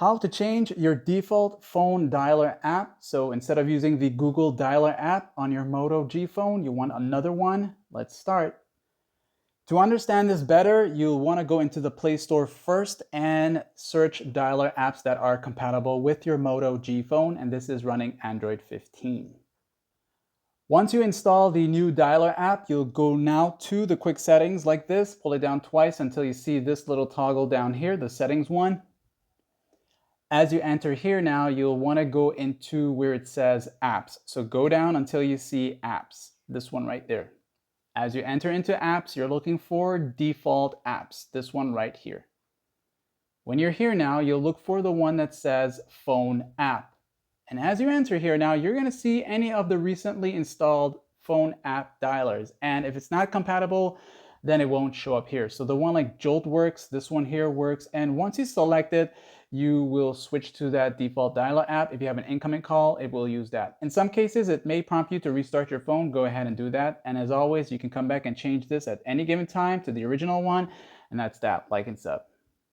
How to change your default phone dialer app. So instead of using the Google Dialer app on your Moto G phone, you want another one. Let's start. To understand this better, you'll want to go into the Play Store first and search dialer apps that are compatible with your Moto G phone, and this is running Android 15. Once you install the new dialer app, you'll go now to the quick settings like this, pull it down twice until you see this little toggle down here, the settings one. As you enter here now, you'll want to go into where it says apps. So go down until you see apps, this one right there. As you enter into apps, you're looking for default apps, this one right here. When you're here now, you'll look for the one that says phone app. And as you enter here now, you're going to see any of the recently installed phone app dialers. And if it's not compatible, then it won't show up here. So the one like Jolt works, this one here works. And once you select it, you will switch to that default dialer app. If you have an incoming call, it will use that. In some cases, it may prompt you to restart your phone. Go ahead and do that. And as always, you can come back and change this at any given time to the original one. And that's that. Like and sub.